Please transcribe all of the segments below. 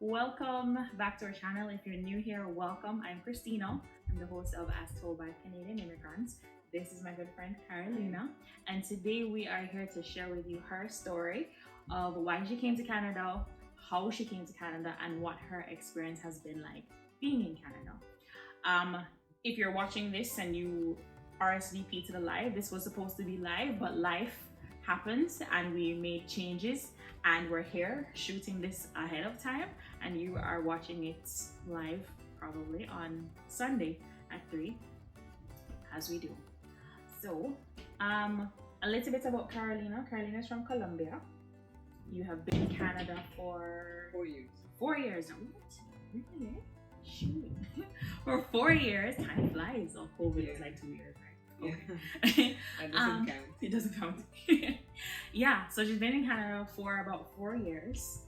Welcome back to our channel. If you're new here, welcome. I'm Christina. I'm the host of As Told by Canadian Immigrants. This is my good friend Carolina, and today we are here to share with you her story of why she came to Canada, how she came to Canada, and what her experience has been like being in Canada. If you're watching this and you RSVP to the live, this was supposed to be live, but life happens and we made changes, and we're here shooting this ahead of time, and you are watching it live probably on Sunday at 3 as we do. So a little bit about Carolina. Carolina's from Colombia. You have been in Canada for 4 years. 4 years. What? Really? Shoot. For 4 years. Time flies. Oh, COVID is like 2 years, right? Okay. That doesn't count. It doesn't count. Yeah, so she's been in Canada for about 4 years.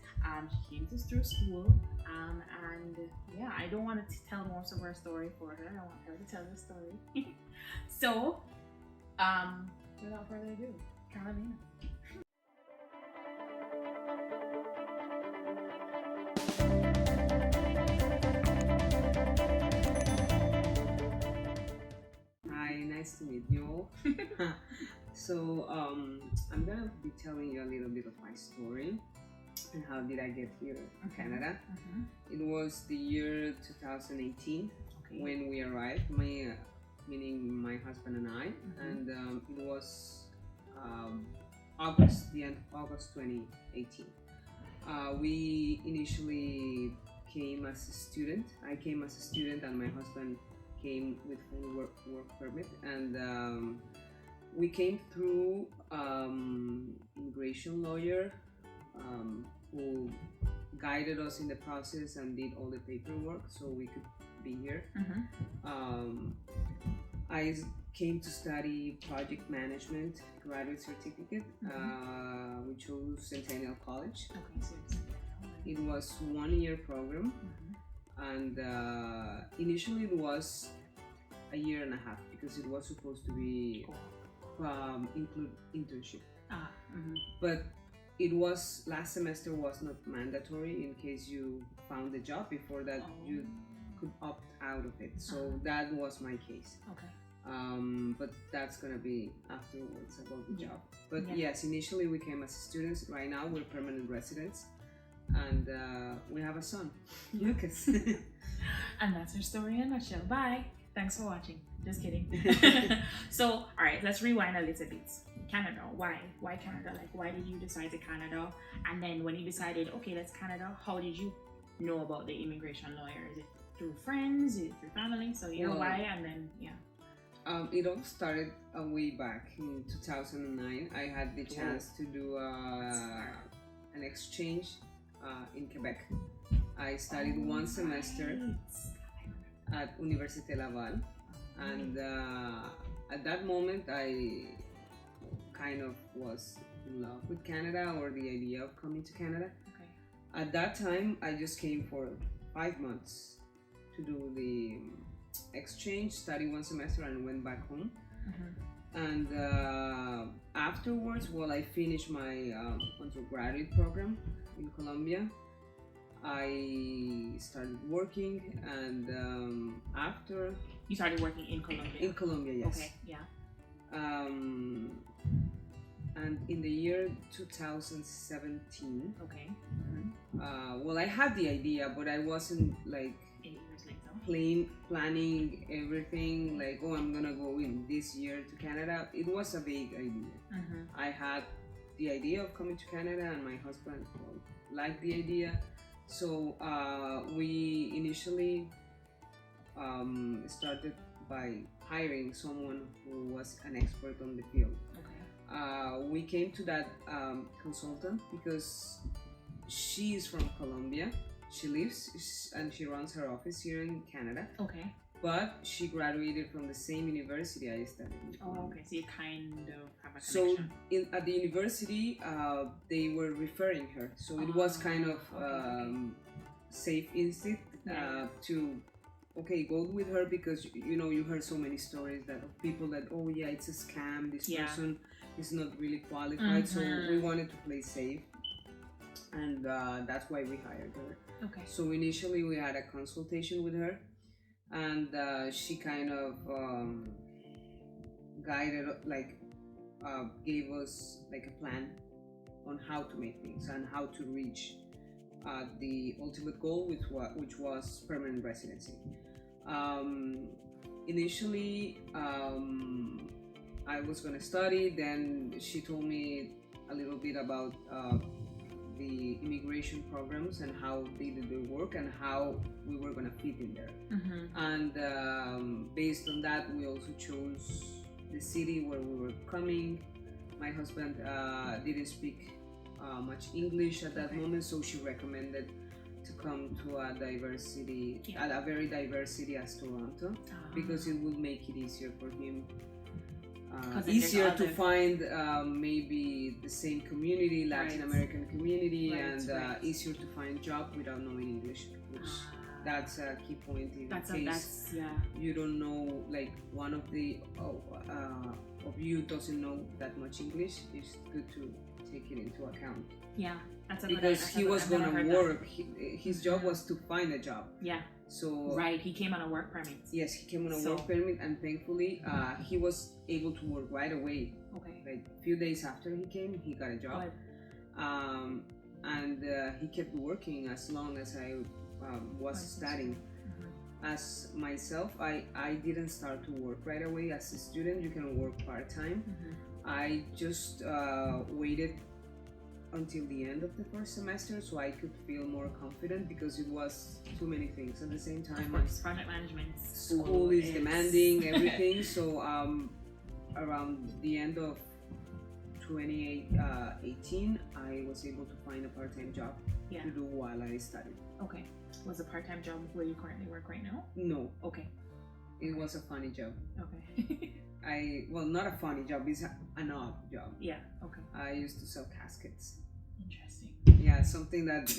She came to through school, and yeah, I don't want to tell most of her story for her. I want her to tell the story. So, without further ado, Carolina. Hi, nice to meet you all. So, I'm gonna be telling you a little bit of my story and how did I get here in Canada. It was the year 2018 when we arrived, meaning my husband and I, and it was the end of August 2018. We initially came as a student. I came as a student, and my husband came with full work permit, and we came through immigration lawyer who guided us in the process and did all the paperwork so we could be here. I came to study project management graduate certificate. We chose Centennial College. It was 1 year program, and initially it was a year and a half because it was supposed to be include internship. But it was last semester was not mandatory in case you found a job. Before that, you could opt out of it. So that was my case. But that's gonna be afterwards about the job. But yes, initially we came as students. Right now we're permanent residents, and we have a son, Lucas. And that's her story in a nutshell. Bye. Thanks for watching. Just kidding. So, all right, let's rewind a little bit. Canada. Why? Why Canada? Like, why did you decide to Canada? And then when you decided, okay, that's Canada, how did you know about the immigration lawyer? Is it through friends? Is it through family? So, why? And then, it all started way back in 2009. I had the chance to do an exchange in Quebec. I studied 1 semester at Université Laval, and at that moment I kind of was in love with Canada, or the idea of coming to Canada. At that time I just came for 5 months to do the exchange, study 1 semester, and went back home. And afterwards, while I finished my undergraduate program in Colombia, I started working, and after you started working in Colombia. In Colombia, yes. Okay, yeah. And in the year 2017, well, I had the idea, but I wasn't like 8 years later planning everything. Like, oh, I'm gonna go in this year to Canada. It was a vague idea. I had the idea of coming to Canada, and my husband liked the idea. So we initially started by hiring someone who was an expert on the field. We came to that consultant because she is from Colombia. She lives and she runs her office here in Canada. But she graduated from the same university I studied in. So you kind of have a connection. So at the university, they were referring her. So it was kind of safe instinct to go with her, because you heard so many stories that of people that, oh yeah, it's a scam. This person is not really qualified. So we wanted to play safe. and that's why we hired her. Okay. So initially we had a consultation with her, and she kind of guided, like gave us like a plan on how to make things and how to reach the ultimate goal, which was permanent residency. Initially, I was going to study. Then she told me a little bit about the immigration programs and how they did their work and how we were going to fit in there. And based on that, we also chose the city where we were coming. My husband didn't speak much English at that moment, so she recommended to come to a diverse city, a very diverse city as Toronto, because it would make it easier for him, easier to find maybe the same community, Latin American community, and easier to find job without knowing English, which that's a key point in case you don't know, like one of the of you doesn't know that much English. It's good to take it into account. Yeah, that's a because he was gonna work. His job was to find a job. Yeah. So he came on a work permit. Yes, he came on a work permit, and thankfully he was able to work right away. Okay. Like a few days after he came, he got a job. And he kept working as long as I was studying. As myself, I didn't start to work right away. As a student, you can work part-time. I just waited until the end of the first semester so I could feel more confident, because it was too many things at the same time. Of course, project management. School is demanding everything. So around the end of 2018, I was able to find a part-time job to do while I studied. Okay. Was a part-time job where you currently work right now? No. Okay. It was a funny job. Okay. Well, not a funny job, it's an odd job. Yeah, okay. I used to sell caskets. Interesting. Yeah, something that,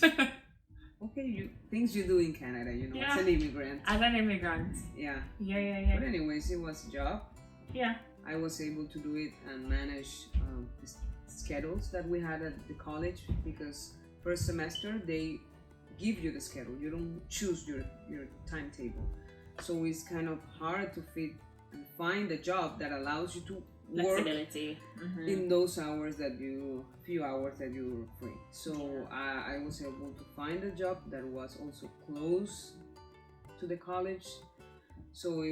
things you do in Canada, as an immigrant. As an immigrant. Yeah. Yeah. But anyways, it was a job. Yeah. I was able to do it and manage the schedules that we had at the college, because first semester they give you the schedule. You don't choose your timetable. So it's kind of hard to find a job that allows you to work in those hours few hours that you're free. So I was able to find a job that was also close to the college. So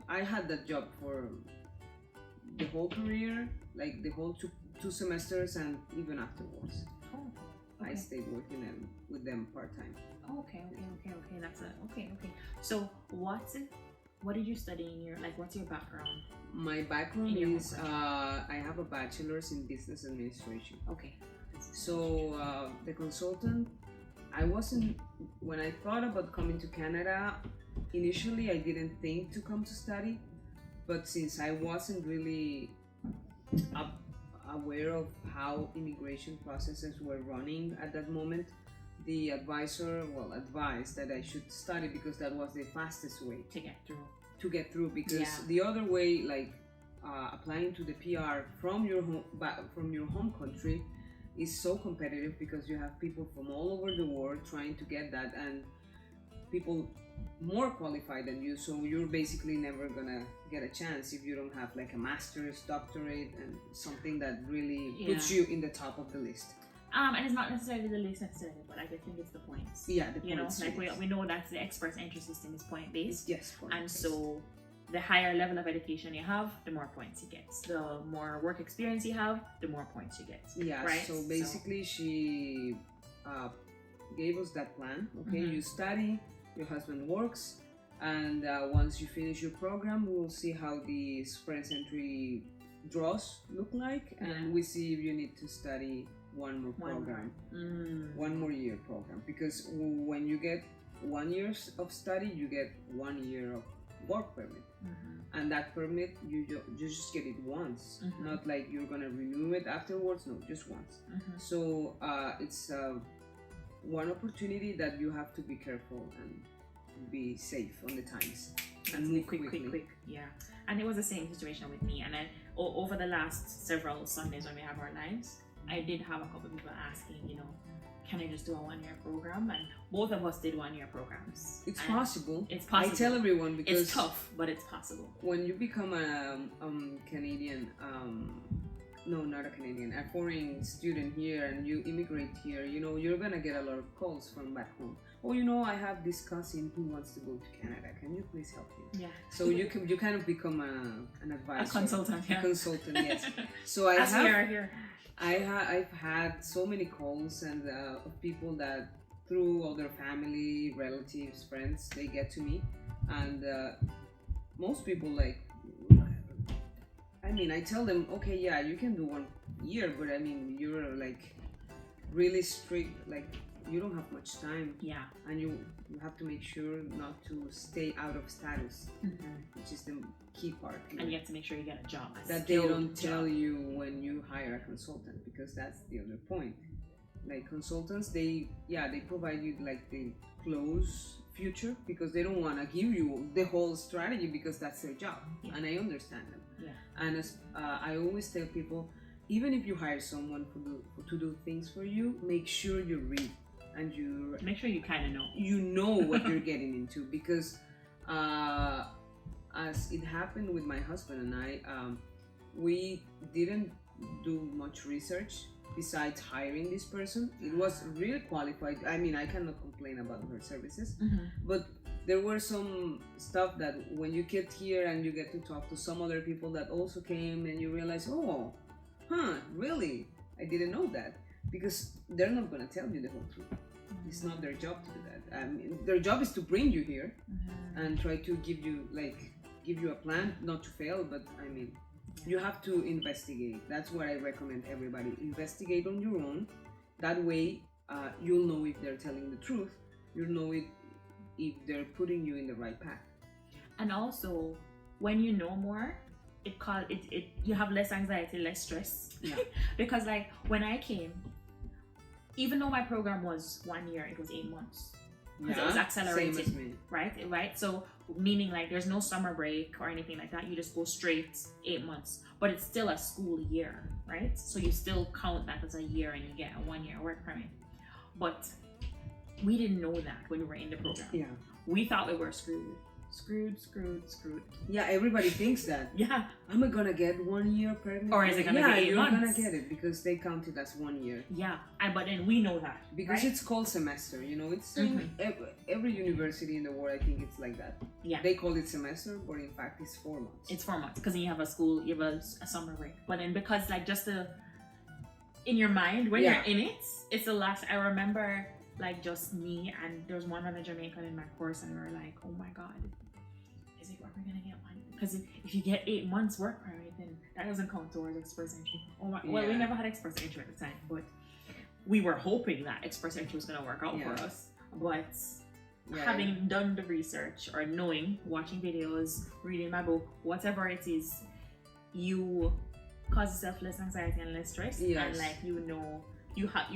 I had that job for the whole career, like the whole two semesters, and even afterwards. I stayed working with them part-time. Okay. That's it. Okay. So what did you study in what's your background? My background is I have a bachelor's in business administration. Okay. So the consultant, when I thought about coming to Canada, initially I didn't think to come to study, but since I wasn't really aware of how immigration processes were running at that moment, the advisor advised that I should study, because that was the fastest way to get through. Because the other way, like applying to the PR from your home country, is so competitive, because you have people from all over the world trying to get that, and people more qualified than you, so you're basically never gonna get a chance if you don't have like a master's, doctorate, and something that really puts you in the top of the list. And it's not necessarily the least necessarily, but I think it's the points. Yeah, the points. We know that the express entry system is point based. Yes, point based. So the higher level of education you have, the more points you get. The more work experience you have, the more points you get. Yeah. Right? So basically, she gave us that plan. Okay, you study, your husband works, and once you finish your program, we'll see how the express entry draws look like, and we see if you need to study one more program, 1 more year program, because when you get 1 year of study, you get 1 year of work permit, and that permit you just get it once, not like you're gonna renew it afterwards. No, just once. So it's one opportunity that you have to be careful and be safe on the times and move quick. Yeah, and it was the same situation with me, and over the last several Sundays when we have our lives, I did have a couple people asking, you know, can I just do a 1-year program? And both of us did 1-year programs. It's possible. It's possible. I tell everyone because it's tough, but it's possible. When you become a Canadian, no, not a Canadian, a foreign student here, and you immigrate here, you know, you're gonna get a lot of calls from back home. Oh, you know, I have this cousin who wants to go to Canada. Can you please help me? Yeah. So you kind of become an advisor, a consultant. Yeah. A consultant, yes. So I've had so many calls and of people that through other family, relatives, friends, they get to me, and most people like. I mean, I tell them, okay, yeah, you can do 1 year, but I mean, you're like really strict, like you don't have much time. Yeah. And you have to make sure not to stay out of status, which is the key part. And you have to make sure you get a job. That they don't tell you when you hire a consultant, because that's the other point. Like consultants, they provide you like the close future, because they don't want to give you the whole strategy, because that's their job. Yeah. And I understand them. Yeah. And as I always tell people, even if you hire someone to do things for you, make sure you read and you make sure you kind of know. You know what you're getting into, because as it happened with my husband and I, we didn't do much research besides hiring this person. It was really qualified. I mean, I cannot complain about her services, but there were some stuff that when you get here and you get to talk to some other people that also came, and you realize, oh, really? I didn't know that, because they're not going to tell you the whole truth. It's not their job to do that. Their job is to bring you here and try to give you a plan, not to fail, but I mean, you have to investigate. That's what I recommend everybody. Investigate on your own. That way, you'll know if they're telling the truth. You'll know if they're putting you in the right path. And also, when you know more, you have less anxiety, less stress. Yeah. Because like when I came, even though my program was 1 year, it was 8 months. Because it was accelerated. Same as me. Right? So meaning like there's no summer break or anything like that. You just go straight 8 months. But it's still a school year, right? So you still count that as a year and you get a 1 year work permit. But we didn't know that when we were in the program. Yeah. We thought we were screwed. Yeah, everybody thinks that. Yeah. Am I gonna get 1 year pregnant? Or is it gonna be 8 months? Yeah, you're gonna get it, because they count it as 1 year. Yeah, but then we know that. Because right? it's called semester, you know, it's every university in the world, I think it's like that. Yeah. They call it semester, but in fact it's 4 months. It's 4 months, because you have a summer break. But then because like just in your mind, when you're in it, it's the last. I remember like just me and there was one other Jamaican in my course, and we were like, oh my God, is it we're gonna get one? Because if you get 8 months work permit, then that doesn't count towards express entry. Well, we never had express entry at the time, but we were hoping that express entry was gonna work out for us. But having done the research or knowing, watching videos, reading my book, whatever it is, you cause yourself less anxiety and less stress, and like you have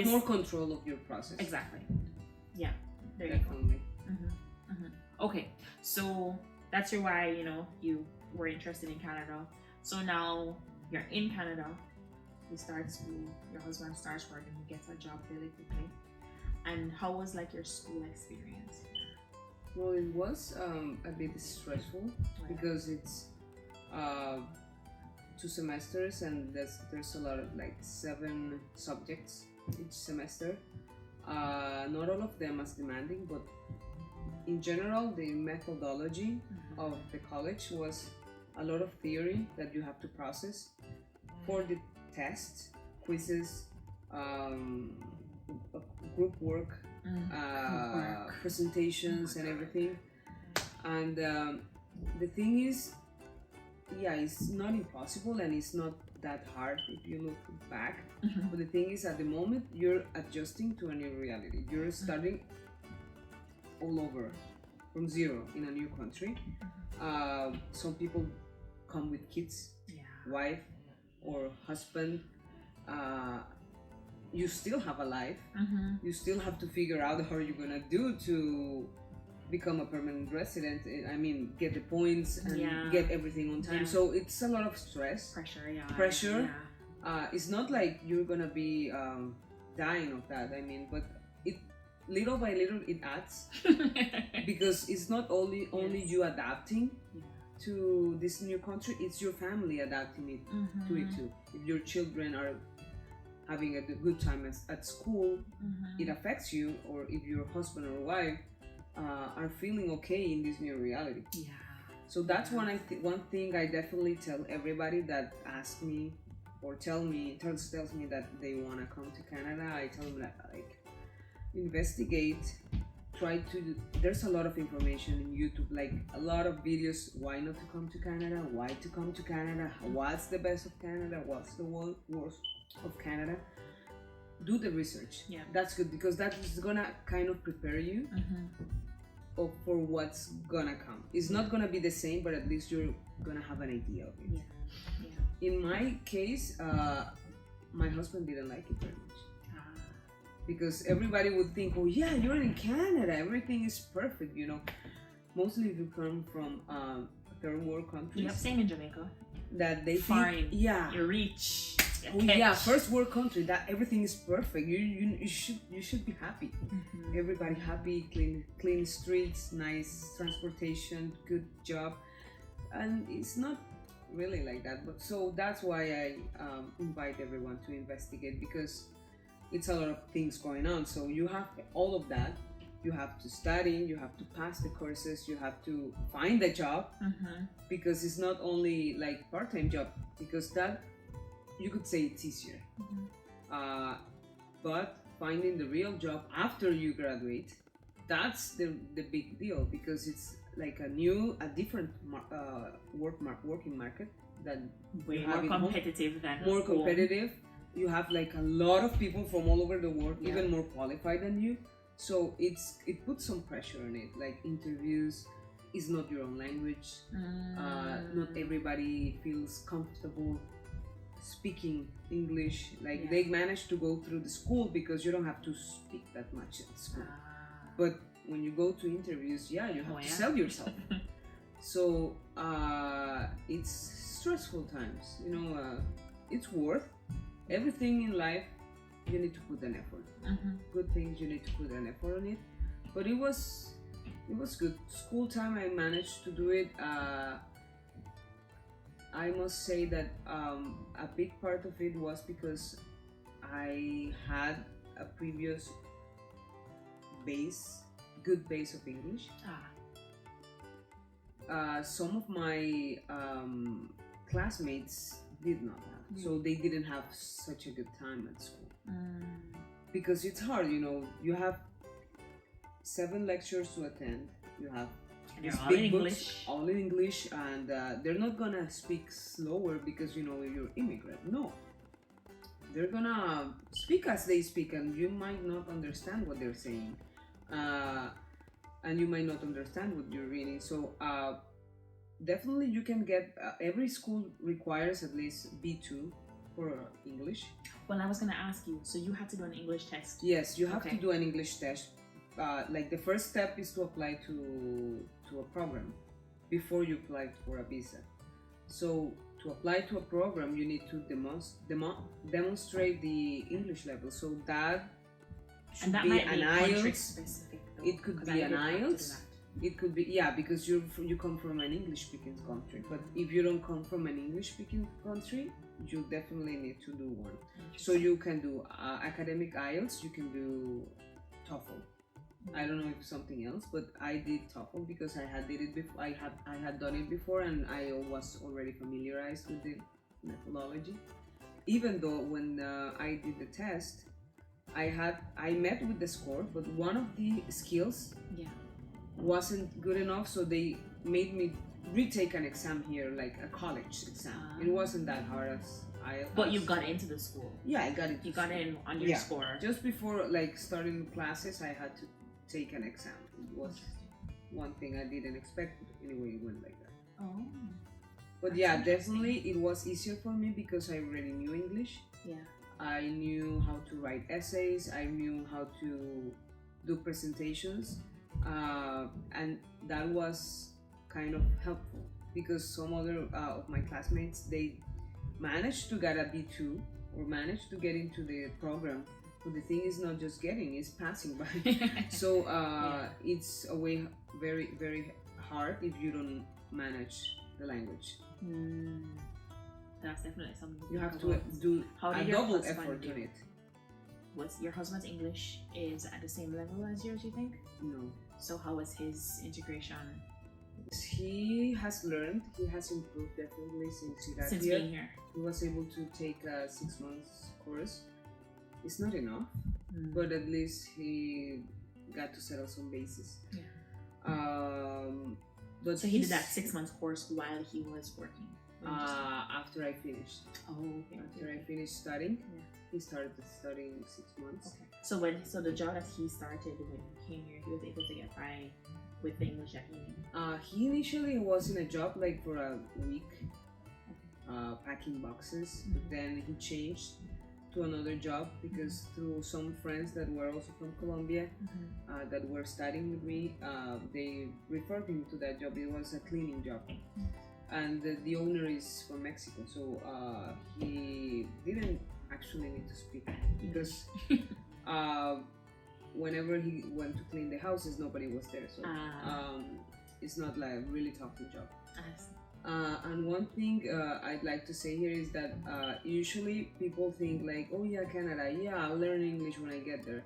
more control of your process. Exactly. Yeah. There Definitely. You go. Okay, so that's why you were interested in Canada. So now you're in Canada, you start school, your husband starts working, he gets a job really quickly. And how was like your school experience? Well, it was a bit stressful because it's 2 semesters, and there's a lot of like 7 subjects each semester. Not all of them as demanding, but in general, the methodology of the college was a lot of theory that you have to process for the tests, quizzes, group work, presentations, and everything. And the thing is, it's not impossible and it's not that hard if you look back. But the thing is, at the moment, you're adjusting to a new reality. You're starting all over from zero in a new country. Some people come with kids, wife or husband. You still have a life. You still have to figure out how you're gonna do to become a permanent resident. I mean, get the points and get everything on time. So it's a lot of stress, pressure. it's not like you're gonna be dying of that. I mean, but it little by little it adds because it's not only Yes. you adapting Yeah. to this new country, it's your family adapting it to it too. If your children are having a good time at school, it affects you, or if your husband or wife are feeling okay in this new reality. Yeah. So that's one thing I definitely tell everybody that asks me or tells me that they want to come to Canada. I tell them that, like, investigate, there's a lot of information in YouTube, like a lot of videos, why not to come to Canada, why to come to Canada, what's the best of Canada, what's the worst of Canada. Do the research. Yeah. That's good, because that is gonna kind of prepare you for what's gonna come. It's not gonna be the same, but at least you're gonna have an idea of it. Yeah. In my case, my husband didn't like it very much. Because everybody would think, oh yeah, you're in Canada, everything is perfect, you know. Mostly if you come from third world countries. Yep, same in Jamaica. That they Foreign. think, yeah, You're rich. oh yeah, first world country, that everything is perfect. You should be happy. Everybody happy, clean streets, nice transportation, good job, and it's not really like that. But so that's why I invite everyone to investigate, because it's a lot of things going on. So you have all of that. You have to study, you have to pass the courses, you have to find a job, because it's not only like part-time job, because that you could say it's easier. But finding the real job after you graduate, that's the big deal, because it's like a different working market that way more competitive than more competitive. You have like a lot of people from all over the world, even more qualified than you. So it puts some pressure on it. Like interviews is not your own language. Not everybody feels comfortable speaking English. Like they manage to go through the school because you don't have to speak that much at school. But when you go to interviews, you have to sell yourself. So it's stressful times. You know, it's worth everything in life. You need to put an effort. Good things, you need to put an effort on it. But it was good. School time, I managed to do it. I must say that a big part of it was because I had a previous good base of English. Some of my classmates did not have, so they didn't have such a good time at school. Because it's hard, you know, you have 7 lectures to attend, you have these big books, all in English, and they're not gonna speak slower because, you know, you're immigrant. No, they're gonna speak as they speak, and you might not understand what they're saying, and you might not understand what you're reading. So definitely you can get, every school requires at least B2 for English. Well, I was gonna ask you, so you had to do an English test? Yes, you have to do an English test. Like the first step is to apply to a program before you apply for a visa. So to apply to a program, you need to demonstrate the English level. So that should that be might an be IELTS. Specific, though, it could be an IELTS. It could be, because you come from an English-speaking country. But if you don't come from an English-speaking country, you definitely need to do one. So you can do academic IELTS, you can do TOEFL. I don't know if something else, but I did TOEFL because I had did it before. I had done it before, and I was already familiarized with the methodology. Even though when I did the test, I met with the score, but one of the skills wasn't good enough, so they made me retake an exam here, like a college exam. It wasn't that hard as IELTS. But you got into the school. Yeah, I got it. You got in on your score. Just before like starting classes, I had to take an exam. It was one thing I didn't expect. Anyway, it went like that. Oh. But definitely it was easier for me because I already knew English. Yeah. I knew how to write essays. I knew how to do presentations, and that was kind of helpful because some other of my classmates, they manage to get a B2 or manage to get into the program. But the thing is not just getting, it's passing by. So it's a way very, very hard if you don't manage the language. That's definitely something you have to do a double effort on it. Was your husband's English is at the same level as yours, you think? No. So how was his integration? He has learned, he has improved definitely since he got here. Being here. He was able to take a 6 months course. It's not enough, but at least he got to settle some bases. But so he did that 6 months course while he was working? After I finished. After I finished studying, he started studying 6 months. So the job that he started when he came here, he was able to get by with the English that he knew? He initially was in a job like for a week, packing boxes, but then he changed to another job because through some friends that were also from Colombia that were studying with me, they referred him to that job. It was a cleaning job. And the owner is from Mexico, so he didn't actually need to speak because whenever he went to clean the houses, nobody was there, so it's not like a really talking job. And one thing I'd like to say here is that usually people think like, oh yeah, Canada, yeah, I'll learn English when I get there.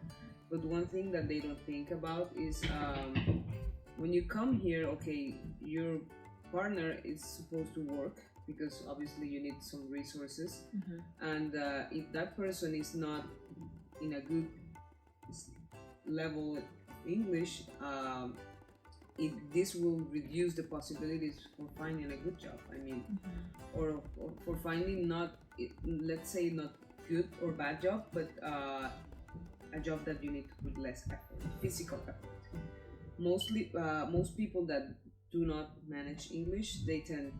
But one thing that they don't think about is when you come here, okay, your partner is supposed to work because obviously you need some resources, and if that person is not in a good level English, this will reduce the possibilities for finding a good job. I mean, or for finding not, let's say not good or bad job, but a job that you need to put less effort, physical effort. Most people that do not manage English, they tend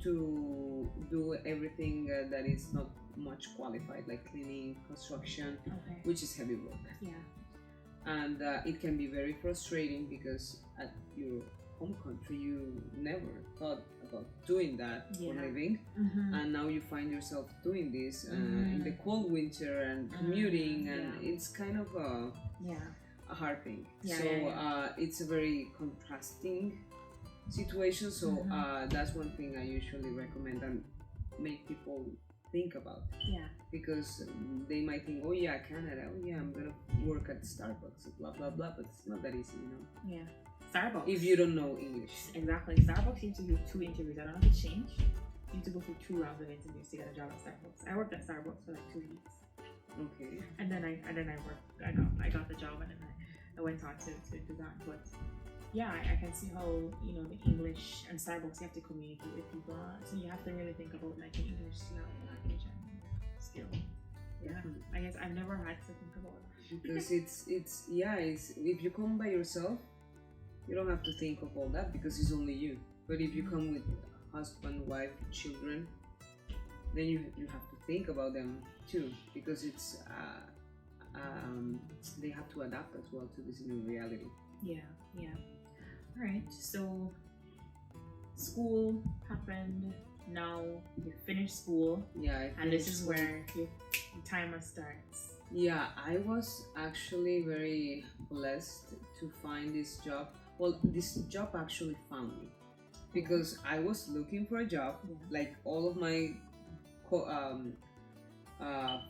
to do everything that is not much qualified, like cleaning, construction, which is heavy work. And it can be very frustrating because at your home country you never thought about doing that for a living, and now you find yourself doing this in the cold winter and commuting, and it's kind of a hard thing. It's a very contrasting situation, so that's one thing I usually recommend and make people think about, because they might think, oh yeah, Canada, oh yeah, I'm gonna work at Starbucks, blah blah blah, but it's not that easy, you know. Starbucks, if you don't know English. Exactly. Starbucks seems to do 2 interviews. I don't know if it's changed. You need to go through 2 rounds of interviews to get a job at Starbucks. I worked at Starbucks for like 2 weeks. And then I got the job, and then I went on to do that. But yeah, I can see how, you know, the English and Starbucks, you have to communicate with people, so you have to really think about like the English language and skill. I guess I've never had to think about that because it's if you come by yourself, you don't have to think of all that because it's only you. But if you come with husband, wife, children, then you have to think about them too, because it's they have to adapt as well to this new reality. All right, so school happened. Now you finished school. And this is where your timer starts. I was actually very blessed to find this job. Well, this job actually found me because I was looking for a job like all of my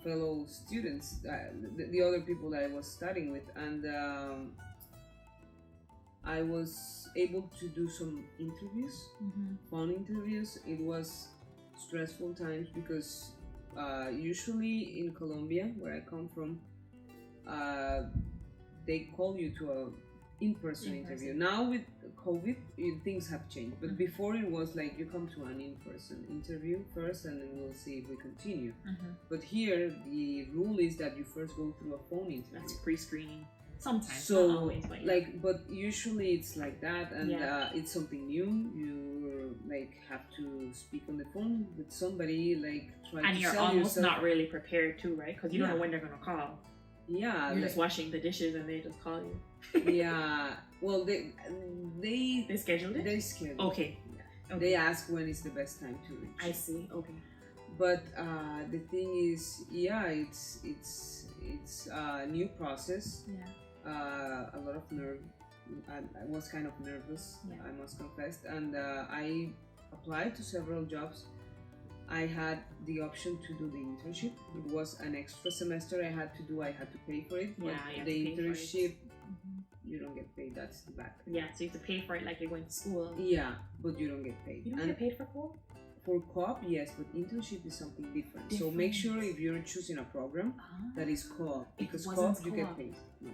fellow students, the other people that I was studying with, and I was able to do some interviews, phone interviews. It was stressful times because usually in Colombia, where I come from, they call you to a in-person interview. Now with COVID, things have changed, but before it was like you come to an in-person interview first, and then we'll see if we continue. But here the rule is that you first go through a phone interview. That's pre-screening. Sometimes, so not always, but but usually it's like that, and it's something new. You like have to speak on the phone with somebody, like try and to you're sell almost yourself. Not really prepared too, right? Because you don't know when they're gonna call. You're just washing the dishes and they just call you. Well, they scheduled it. They scheduled. Okay. They ask when is the best time to reach. I see. Okay. but the thing is, yeah, it's a new process. Yeah. A lot of nerve. I was kind of nervous, Yeah. I must confess, and I applied to several jobs. I had the option to do the internship. It was an extra semester I had to do. I had to pay for it. Yeah, but you have the to pay for it. internship, Mhm. you don't get paid. That's the bad thing. Yeah, so you have to pay for it like you're going to school. Yeah, but you don't get paid. You don't And get paid for co-op? for co-op, yes, but internship is something different. So make sure if you're choosing a program that is co-op, because co-op you get paid. No.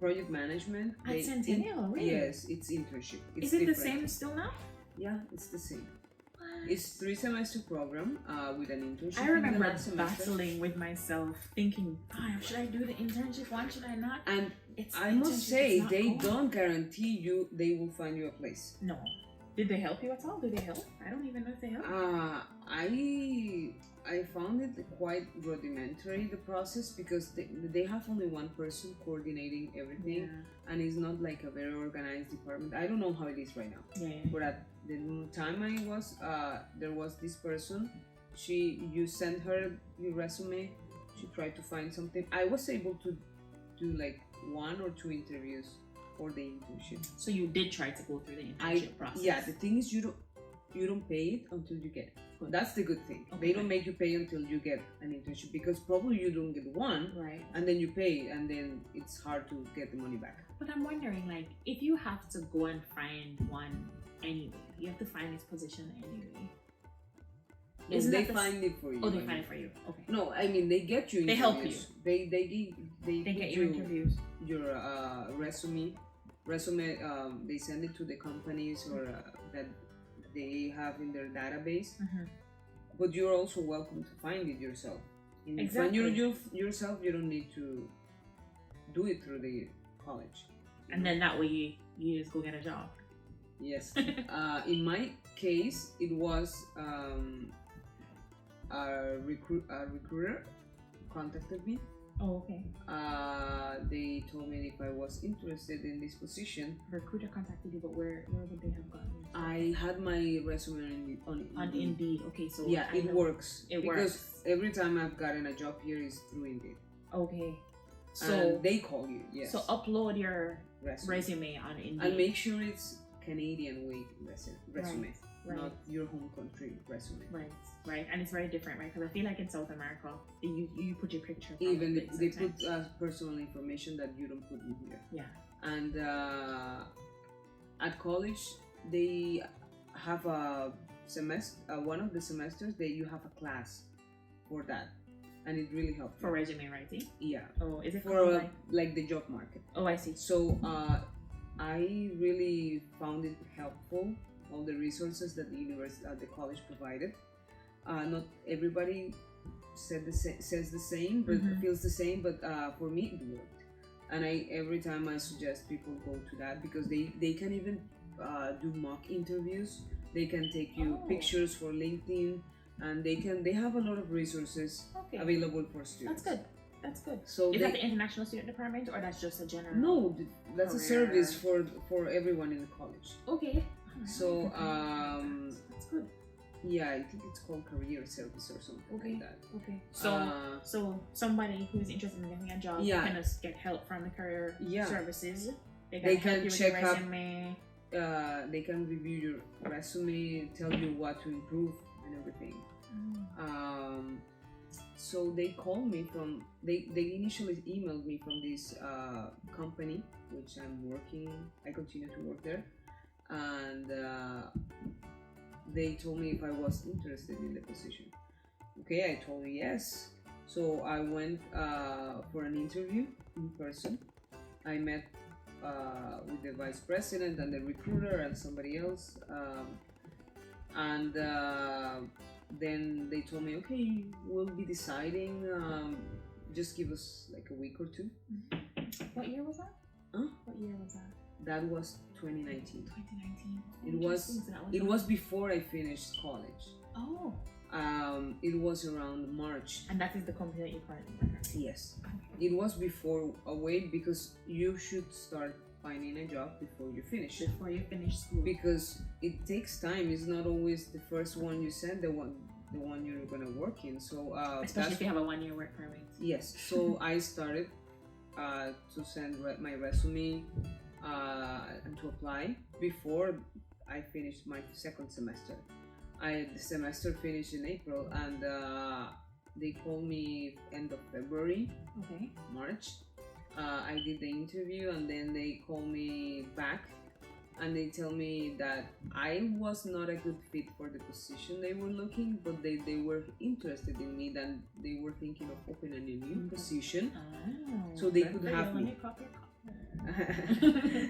Project management. At Centennial, really? Yes, it's internship. It's is it different. the same still now? Yeah, it's the same. What? It's 3-semester program with an internship. I in the remember last semester. battling with myself, thinking, should I do the internship? Why should I not? And It's I must say, not they co-op. don't guarantee you they will find you a place. No. Did they help you at all? Did they help? I don't even know if they help. I found it quite rudimentary, the process, because they have only one person coordinating everything, Yeah. and it's not like a very organized department. I don't know how it is right now. Yeah. But at the time I was, there was this person. You sent her your resume. She tried to find something. I was able to do like 1 or 2 interviews for the internship. So you did try to go through the internship process. Yeah, the thing is you don't pay it until you get it. Good. That's the good thing. Okay. They don't make you pay until you get an internship, because probably you don't get one, Right. and then you pay, and then it's hard to get the money back. But I'm wondering, like, if you have to go and find one anyway, you have to find this position anyway. No, Isn't they that the find it for you. Oh, they find it for you. Okay. No, I mean they get you. They interviews. help you. They They put get you interviews. your resume. They send it to the companies or that they have in their database. Mm-hmm. But you're also welcome to find it yourself. And Exactly. When you're yourself, you don't need to do it through the college. And then that way you just go get a job. Yes. In my case, it was a recruiter contacted me. Oh, okay. They told me if I was interested in this position. Recruiter contacted you, but where would they have gotten you? I had my resume on Indeed. Okay, so yeah, it works. It because works. every time I've gotten a job here is through Indeed. Okay. So and they call you. Yes. So upload your resume on Indeed. And make sure it's Canadian way resume, Right. not your home country resume. Right, and it's very different, right? Because I feel like in South America, you put your picture. Even they put sometimes. personal information that you don't put in here. Yeah. And at college, they have a semester. One of the semesters, you have a class for that, and it really helped. For resume writing. Yeah. Oh, is it for like the job market? Oh, I see. So I really found it helpful. All the resources that the college provided. Not everybody says the same, but feels the same. But for me, it worked. And every time I suggest people go to that, because they can even do mock interviews. They can take you pictures for LinkedIn, and they have a lot of resources available for students. That's good. So is that the international student department, or that's just a general? No, that's a service for everyone in the college. Okay. So that's good. Yeah, I think it's called career service or something like that. Okay. So somebody who's interested in getting a job can just get help from the career services. They can check up. They can review your resume, tell you what to improve and everything. So they called me from. They initially emailed me from this company, which I'm working. I continue to work there, and they told me if I was interested in the position. Okay, I told you yes. So I went for an interview in person. I met with the vice president and the recruiter and somebody else, and then they told me, okay, we'll be deciding. Just give us like a week or two. What year was that? Huh? What year was that? That was 2019. 2019. It was before I finished college. Oh. It was around March. And that is the company that you currently work at? Yes. Okay. It was before a wait, because you should start finding a job before you finish. Before you finish school. Because it takes time. It's not always the first one you send, the the one you're gonna work in. So especially if you have a 1 year work permit. Yes. So I started to send my resume and to apply before I finished my second semester. The semester finished in April, and they called me end of February, March. I did the interview, and then they called me back, and they tell me that I was not a good fit for the position they were looking, but they were interested in me, and they were thinking of opening a new position, so they could have me.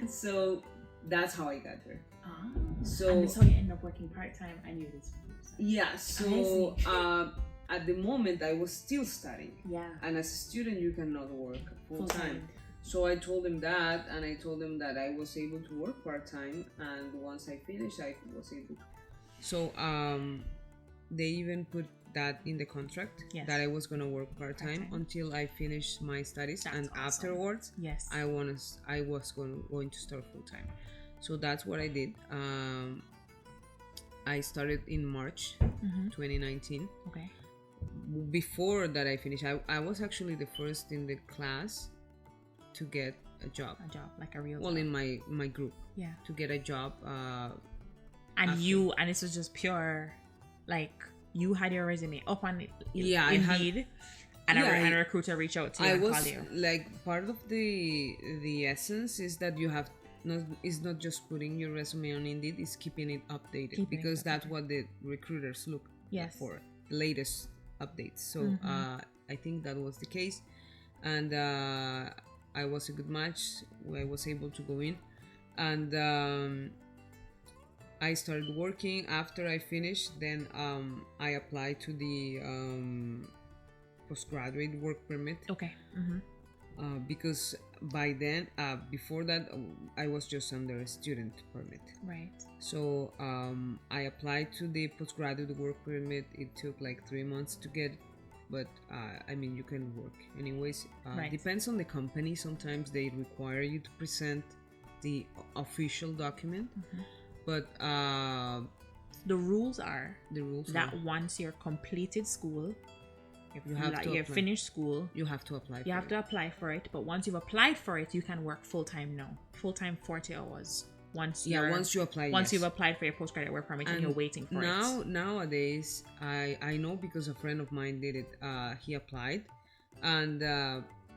So that's how I got there. So and so you end up working part-time, and you this. Yeah. So at the moment I was still studying. Yeah. And as a student you cannot work full time. So I told them that, and I told them that I was able to work part-time, and once I finished I was able to. So they even put that in the contract, that I was gonna work part-time until I finished my studies. That's and awesome. Afterwards I was going to start full-time. So that's what I did. I started in March 2019. Okay. Before that I finished, I was actually the first in the class to get a job, like a real job. In my group, to get a job. And this was just pure, like, you had your resume up on Indeed, and a recruiter reached out to you and called you. Like, part of the essence is that you have not just putting your resume on Indeed, it's keeping it updated, because that's what the recruiters look for, the latest updates. So I think that was the case, and I was a good match. I was able to go in, and I started working. After I finished, then I applied to the postgraduate work permit. Okay. Because by then, before that, I was just under a student permit. Right. So I applied to the postgraduate work permit. It took like 3 months to get, but I mean, you can work anyways. Depends on the company. Sometimes they require you to present the official document, but the rules are that once you're completed school, you finished school, you have to apply. You have to apply for it, but once you've applied for it, you can work full time now. Full time 40 hours. Once you apply. Once you've applied for your postgraduate work permit and you're waiting for it. Nowadays, I know because a friend of mine did it. He applied, and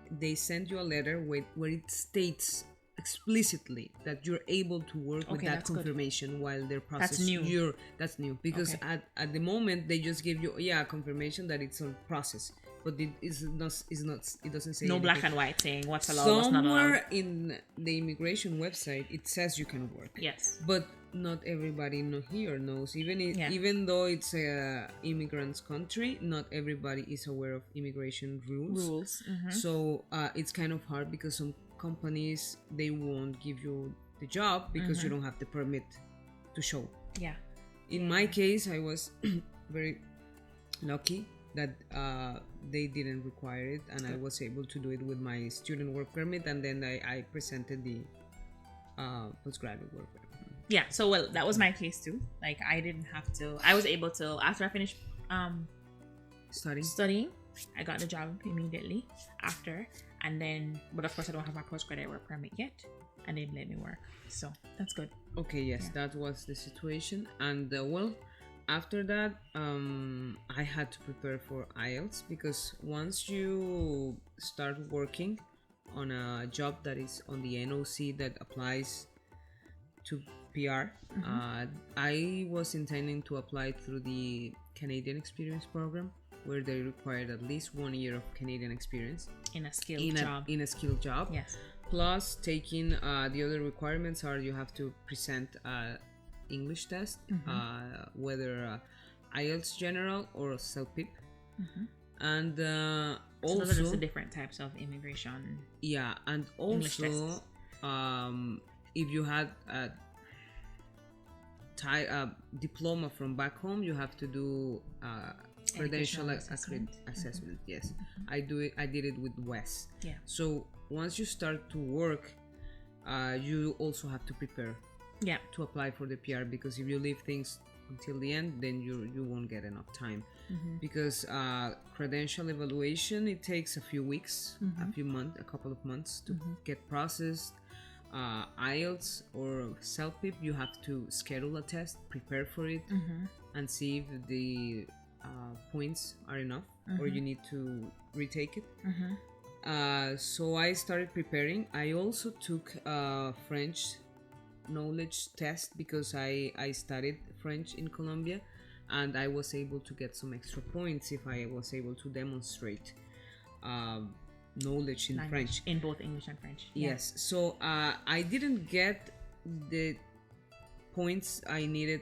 they send you a letter where it states explicitly that you're able to work with that confirmation good. While they're processing. That's new because at the moment they just give you confirmation that it's on process, but it doesn't say no anything. Black and white saying what's allowed, what's not allowed. Somewhere in the immigration website it says you can work. Yes, but not everybody here knows. Even though it's a immigrants country, not everybody is aware of immigration rules. So it's kind of hard because some companies, they won't give you the job because you don't have the permit to show. In my case, I was very lucky that they didn't require it, and I was able to do it with my student work permit, and then I presented the postgraduate work permit. So well, that was my case too. Like, I didn't have to, I was able to, after I finished studying, I got the job immediately after. And then, but of course I don't have my postgraduate work permit yet, and they didn't let me work, so that's good. Okay, yes, that was the situation. And well, after that, I had to prepare for IELTS, because once you start working on a job that is on the NOC that applies to PR, I was intending to apply through the Canadian Experience Program, where they required at least 1 year of Canadian experience in a skilled job. Yes. Plus, taking the other requirements are you have to present English test, whether IELTS General or CELPIP, and also those are just the different types of immigration. Yeah, and also if you had a diploma from back home, you have to do credential assessment. Yes, I did it with WES. So once you start to work, you also have to prepare to apply for the PR, because if you leave things until the end, then you won't get enough time, because credential evaluation, it takes a few weeks, a couple of months to get processed. IELTS or self-pip, you have to schedule a test, prepare for it, and see if the points are enough, or you need to retake it. So I started preparing. I also took a French knowledge test because I studied French in Colombia, and I was able to get some extra points if I was able to demonstrate knowledge in French, in both English and French. Yes. So I didn't get the points I needed,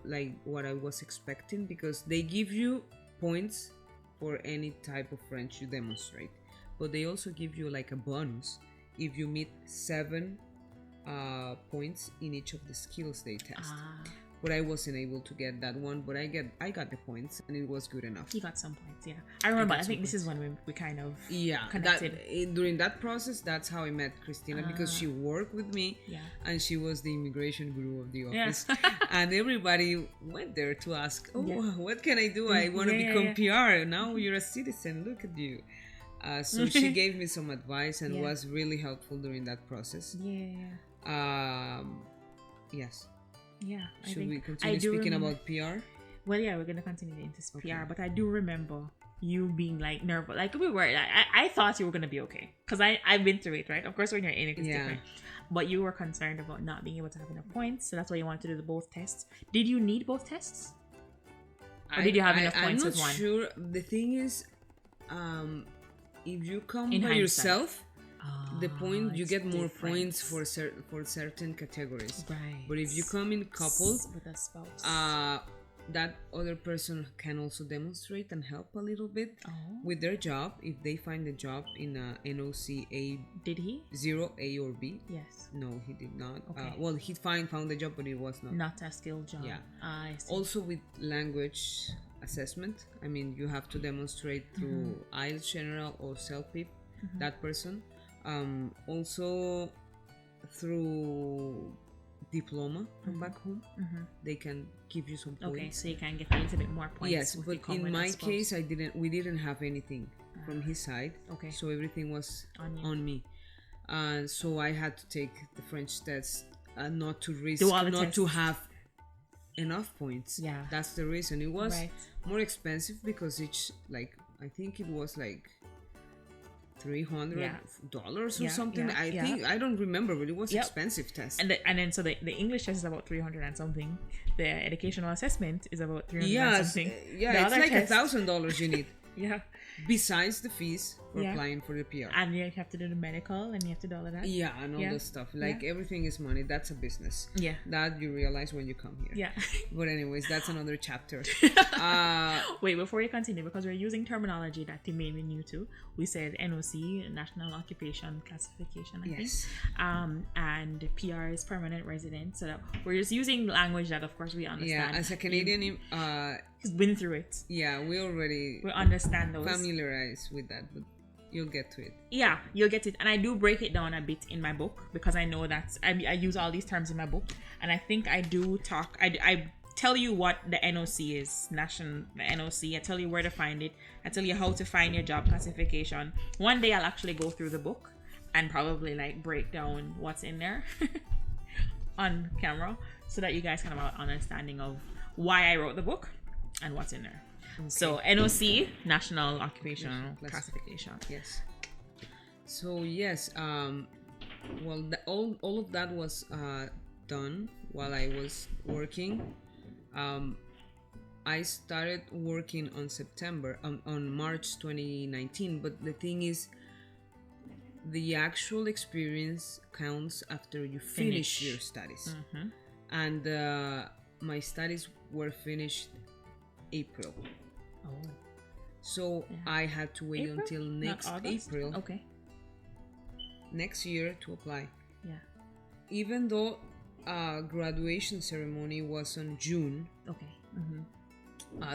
like what I was expecting, because they give you points for any type of French you demonstrate, but they also give you like a bonus if you meet 7 points in each of the skills they test. But I wasn't able to get that one, but I got the points, and it was good enough. You got some points, yeah. I remember. I think this is when we kind of connected. During that process, that's how I met Christina, because she worked with me, and she was the immigration guru of the office, and everybody went there to ask, what can I do? I want to become PR. Now you're a citizen. Look at you. So she gave me some advice and was really helpful during that process. Yes. Yeah. Should we continue speaking about PR? Well, yeah, we're going to continue into PR, but I do remember you being like nervous. Like we were, I thought you were going to be okay, because I've been through it, right? Of course, when you're in it, it's different. But you were concerned about not being able to have enough points, so that's why you wanted to do both tests. Did you need both tests? Or did you have enough points with one? I'm not sure. The thing is, if you come by yourself, the point you get more points for certain categories. Right. But if you come in couples with a spouse, that other person can also demonstrate and help a little bit with their job if they find a job in a NOC A. Did he? 0 A or B? Yes. No, he did not. Okay. Well, he found a job, but it was not a skilled job. Yeah. I see. Also with language assessment, I mean, you have to demonstrate through IELTS General or self-pip that person. Also through diploma from back home, they can give you some points. Okay, so you can get a little bit more points. Yes, but in my case, we didn't have anything from his side. Okay. So everything was on me, and so I had to take the French test, not to risk, to have enough points. Yeah, that's the reason. It was more expensive because I think it was like $300 or something. I think I don't remember, but it was expensive test. And then so the English test is about 300 and something. The educational assessment is about 300 and something. It's like $1,000 you need. Besides the fees for applying for the PR. And you have to do the medical, and you have to do all of that. Yeah, and all the stuff. Like everything is money. That's a business. Yeah. That you realize when you come here. Yeah. But anyways, that's another chapter. Wait, before you continue, because we're using terminology that you may be new to, we said NOC, National Occupation Classification, I think. And PR is Permanent Resident. So that we're just using language that, of course, we understand. Yeah, as a Canadian, he's been through it. Yeah, we understand those. Familiarized with that, but you'll get to it. Yeah, you'll get to it. And I do break it down a bit in my book, because I know that I use all these terms in my book, and I think I do talk. I tell you what the NOC is, the NOC. I tell you where to find it. I tell you how to find your job classification. One day I'll actually go through the book and probably like break down what's in there on camera, so that you guys can have an understanding of why I wrote the book and what's in there. Okay. So NOC, National Occupational Classification. Yes. So yes, well, all of that was done while I was working. I started working on March 2019, but the thing is, the actual experience counts after you finish your studies. And my studies were finished April. So I had to wait until next April next year to apply. Even though graduation ceremony was on June,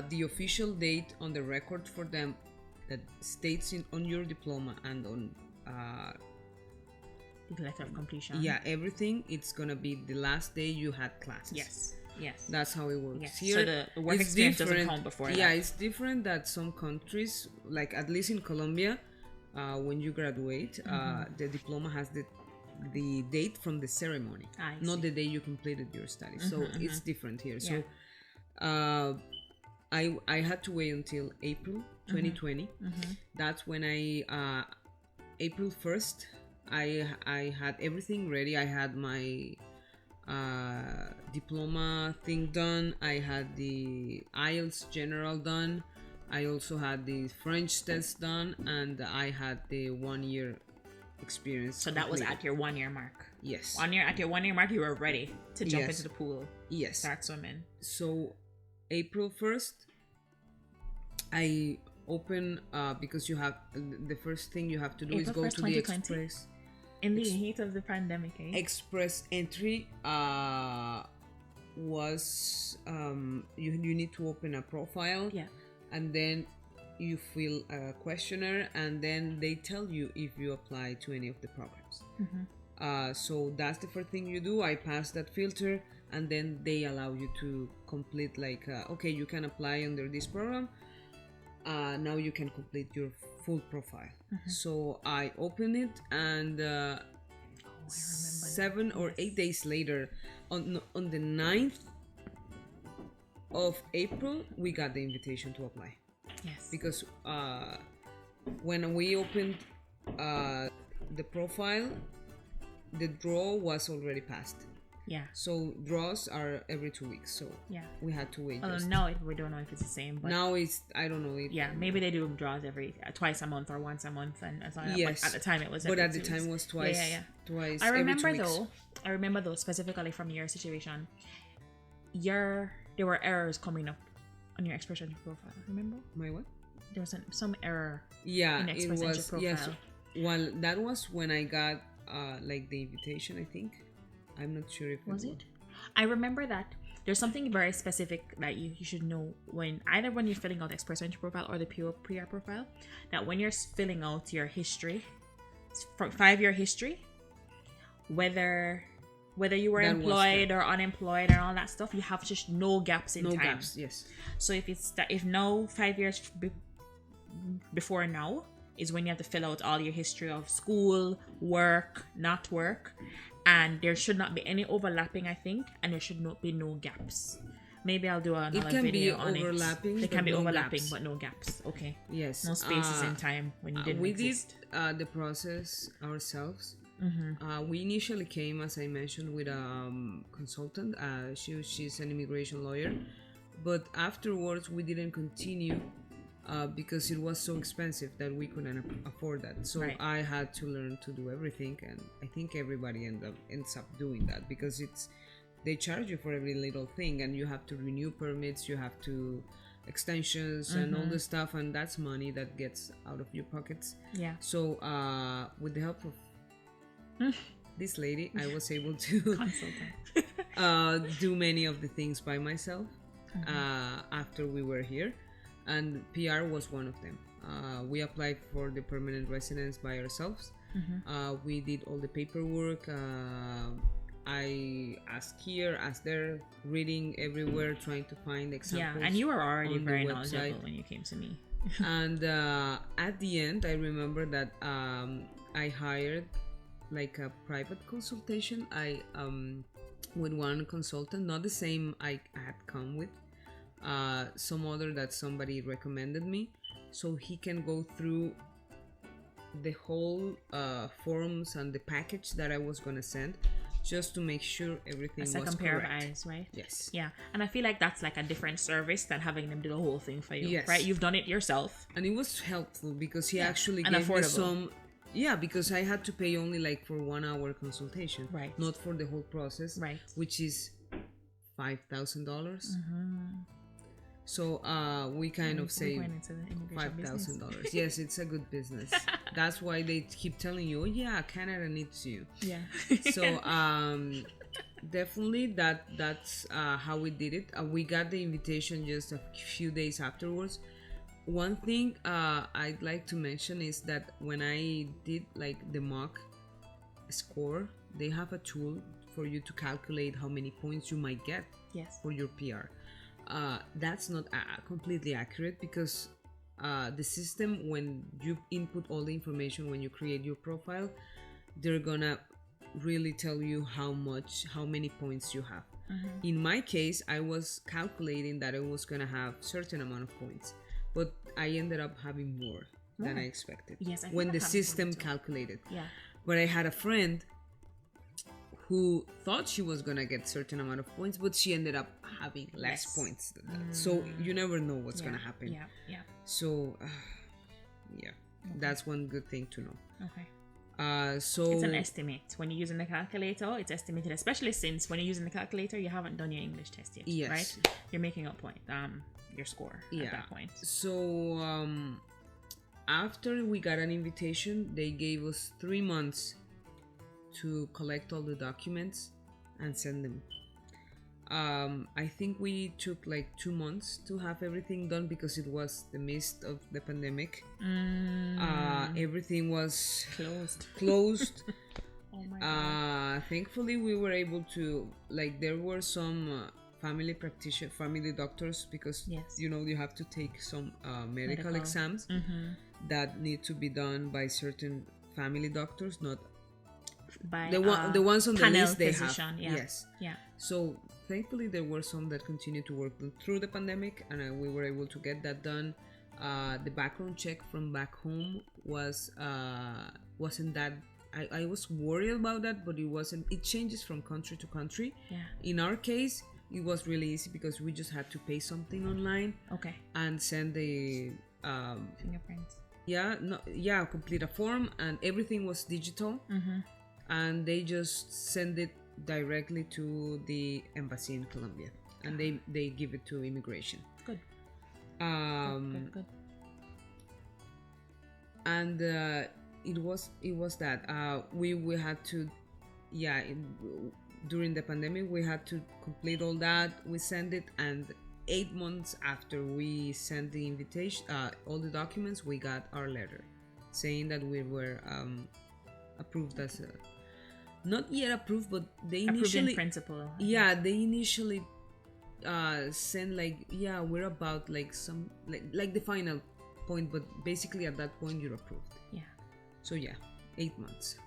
the official date on the record for them that states on your diploma and on the letter of completion, everything, it's gonna be the last day you had classes. Yes. Yes. That's how it works. Yes. Here, so the work experience doesn't count before that. Yeah, it's different that some countries, like at least in Colombia, when you graduate, the diploma has the date from the ceremony, not the day you completed your studies. So it's different here. Yeah. So I had to wait until April 2020. That's when April 1st, I had everything ready. I had my diploma thing done. I had the IELTS general done. I also had the French test done, and I had the 1 year experience. So that completed. Was at your 1 year mark. Yes. At your 1 year mark, you were ready to jump into the pool. Yes. Start swimming. So April 1st, I open because you have the first thing you have to do is go to the express. In the heat of the pandemic, eh? Express entry was you need to open a profile. Yeah. And then you fill a questionnaire, and then they tell you if you apply to any of the programs. So that's the first thing you do. I passed that filter, and then they allow you to complete okay, you can apply under this program. Now you can complete your full profile. So I opened it, and 7 or 8 days later, on the 9th of April, we got the invitation to apply. Yes. Because when we opened the profile, the draw was already passed. Yeah. So draws are every 2 weeks. So yeah, we had to wait. Now we don't know if it's the same. But now I don't know. Maybe they do draws twice a month or once a month, and as long yes. But at the time it was. But at the time it was twice. Twice. I remember though specifically from your situation, there were errors coming up on your express entry profile. Remember? My what? There was some error. Yeah, in express it was. Entry profile. Yes. Well, that was when I got the invitation. I think. I'm not sure if was it. I remember that there's something very specific that you should know when you're filling out the express entry profile or the PR profile, that when you're filling out your history, 5-year history, whether you were employed or unemployed and all that stuff, you have just no gaps in time. No gaps, yes. So if now 5 years before now is when you have to fill out all your history of school, work, not work. And there should not be any overlapping, I think, and there should not be no gaps. Maybe I'll do another video on it. It can be overlapping, but no gaps. Okay. Yes. No spaces in time when you didn't exist. We did the process ourselves. We initially came, as I mentioned, with a consultant. She's an immigration lawyer, but afterwards we didn't continue. Because it was so expensive that we couldn't afford that. So I had to learn to do everything, and I think everybody ends up doing that because they charge you for every little thing, and you have to renew permits, you have to extensions and all this stuff, and that's money that gets out of your pockets. Yeah. So with the help of this lady, I was able to do many of the things by myself after we were here. And PR was one of them. We applied for the permanent residence by ourselves. We did all the paperwork. I asked here, asked there, reading everywhere, trying to find examples. Yeah, and you were already very knowledgeable when you came to me. And at the end, I remember that I hired a private consultation. With one consultant, not the same I had come with. Some other that somebody recommended me, so he can go through the whole forms and the package that I was gonna send, just to make sure everything was correct. A second pair of eyes, right? Yes. Yeah, and I feel like that's a different service than having them do the whole thing for you. Yes. Right? You've done it yourself, and it was helpful because he actually gave me some. Yeah, because I had to pay only for 1 hour consultation, right? Not for the whole process, right? Which is $5,000. So we kind of say $5,000. Yes, it's a good business. That's why they keep telling you, oh yeah, Canada needs you. Yeah. So definitely that's how we did it. We got the invitation just a few days afterwards. One thing I'd like to mention is that when I did the mock score, they have a tool for you to calculate how many points you might get for your PR. That's not completely accurate, because the system, when you input all the information, when you create your profile, they're gonna really tell you how many points you have. In my case, I was calculating that I was gonna have certain amount of points, but I ended up having more than I expected. Yes, when the system calculated. Yeah. But I had a friend who thought she was gonna get certain amount of points, but she ended up having less points than that. So you never know what's gonna happen. Yeah. So that's one good thing to know. Okay. So it's an estimate. When you're using the calculator, it's estimated, especially since when you're using the calculator, you haven't done your English test yet, right? You're making up your score at that point. So after we got an invitation, they gave us 3 months to collect all the documents and send them. I think we took like 2 months to have everything done, because it was the midst of the pandemic. Everything was closed. Oh my God. Thankfully, we were able to, like, there were some family doctors, because you have to take some medical exams that need to be done by certain family doctors, not by the ones on the list they physician, have. So thankfully there were some that continued to work through the pandemic, and we were able to get that done. The background check from back home wasn't that. I was worried about that, but it wasn't. It changes from country to country. In our case, it was really easy, because we just had to pay something online and send the fingerprints. Complete a form, and everything was digital. And they just send it directly to the embassy in Colombia, and they give it to immigration. Good. Good. And it was that we had to during the pandemic we had to complete all that. We sent it, and 8 months after we sent the invitation, all the documents, we got our letter saying that we were approved as not yet approved, but they approved initially in principle. They initially sent we're about like some like the final point, but basically at that point you're approved. So 8 months.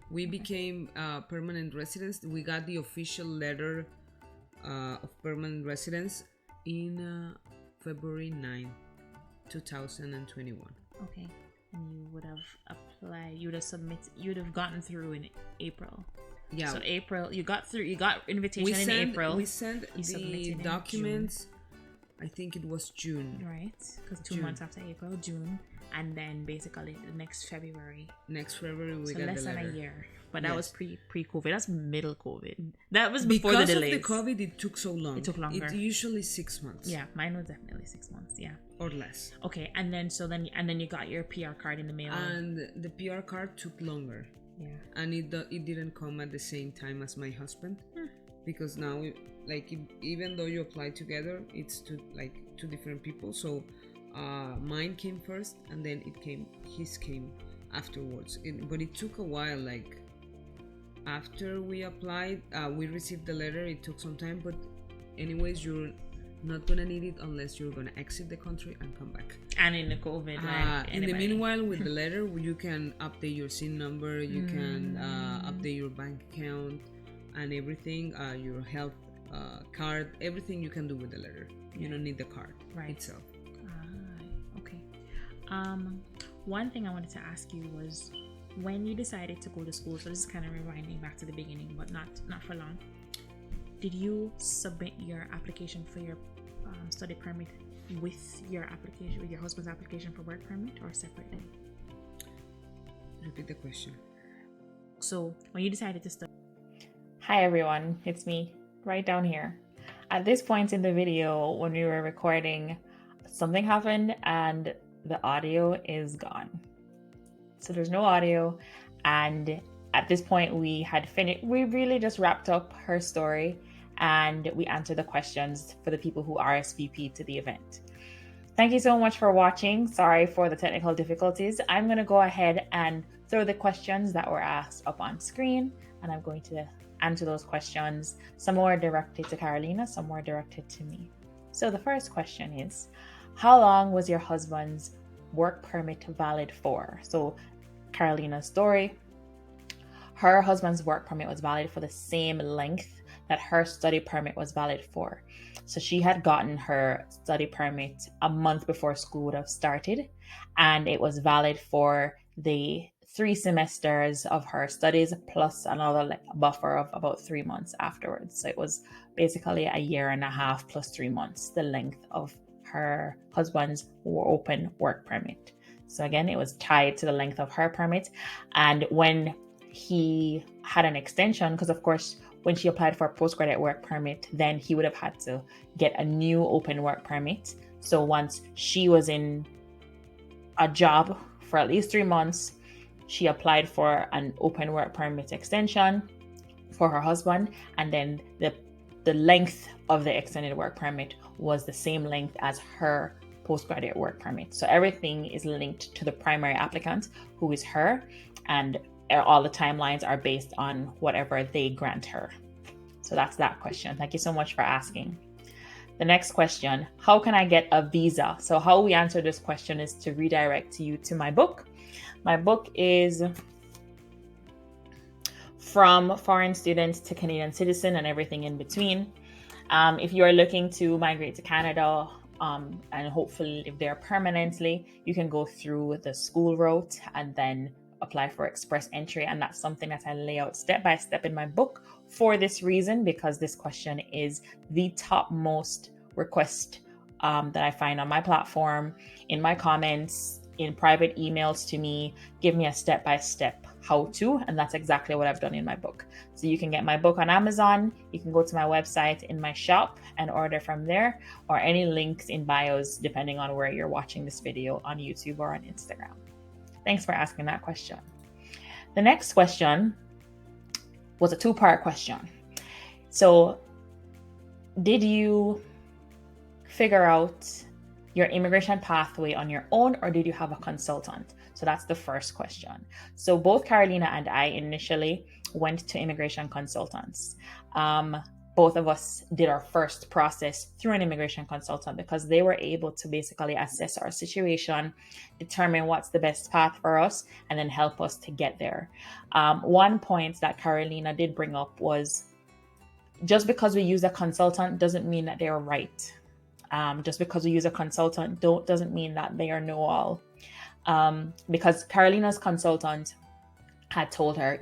We became permanent residents. We got the official letter of permanent residence in February 9, 2021. And you would have applied, you would have gotten through in April. So April, you got invitation in April. We sent the documents, I think it was June. Right, because 2 months after April, June. And then basically the next February we got the letter. Less than a year. But that was pre-COVID. That's middle COVID. That was before the delays. Because of the COVID, it took so long. It took longer. It's usually 6 months. Mine was definitely 6 months. Or less. And then you got your PR card in the mail. And the PR card took longer. And it didn't come at the same time as my husband, because now even though you apply together, it's two different people. So mine came first, and then his came afterwards. But it took a while. After we applied, we received the letter. It took some time, but anyways, you're not gonna need it unless you're gonna exit the country and come back. And in the COVID, in the meanwhile, with the letter, you can update your SIN number, you can update your bank account and everything, your health card, everything you can do with the letter. You don't need the card itself. One thing I wanted to ask you was, when you decided to go to school, so this is kind of rewinding back to the beginning, but not for long, did you submit your application for your study permit with your husband's application for work permit, or separately? Repeat the question. So when you decided to study... Hi everyone, it's me, right down here. At this point in the video, when we were recording, something happened and the audio is gone. So there's no audio, and at this point we really just wrapped up her story, and we answered the questions for the people who RSVP'd to the event. Thank you so much for watching. Sorry for the technical difficulties. I'm going to go ahead and throw the questions that were asked up on screen, and I'm going to answer those questions. Some more directed to Carolina, some more directed to me. So the first question is, how long was your husband's work permit valid for? So Carolina's story, her husband's work permit was valid for the same length that her study permit was valid for. So she had gotten her study permit a month before school would have started, and it was valid for the 3 semesters of her studies plus another buffer of about 3 months afterwards. So it was basically a year and a half plus 3 months, the length of her husband's open work permit. So again, it was tied to the length of her permit. And when he had an extension, because of course, when she applied for a postgraduate work permit, then he would have had to get a new open work permit. So once she was in a job for at least 3 months, she applied for an open work permit extension for her husband, and then the length of the extended work permit was the same length as her postgraduate work permit. So everything is linked to the primary applicant, who is her, and all the timelines are based on whatever they grant her. So that's that question. Thank you so much for asking. The next question, how can I get a visa? So how we answer this question is to redirect you to my book. My book is From Foreign Student to Canadian Citizen and Everything in Between. If you are looking to migrate to Canada and hopefully live there permanently, you can go through the school route and then apply for express entry. And that's something that I lay out step by step in my book for this reason, because this question is the topmost request that I find on my platform, in my comments, in private emails to me. Give me a step-by-step how-to, and that's exactly what I've done in my book. So you can get my book on Amazon, you can go to my website in my shop and order from there, or any links in bios depending on where you're watching this video, on YouTube or on Instagram. Thanks for asking that question. The next question was a 2-part question. So did you figure out your immigration pathway on your own, or did you have a consultant? So that's the first question. So both Carolina and I initially went to immigration consultants. Both of us did our first process through an immigration consultant because they were able to basically assess our situation, determine what's the best path for us, and then help us to get there. One point that Carolina did bring up was, just because we use a consultant doesn't mean that they're right. Just because we use a consultant doesn't mean that they are know-all. Because Carolina's consultant had told her,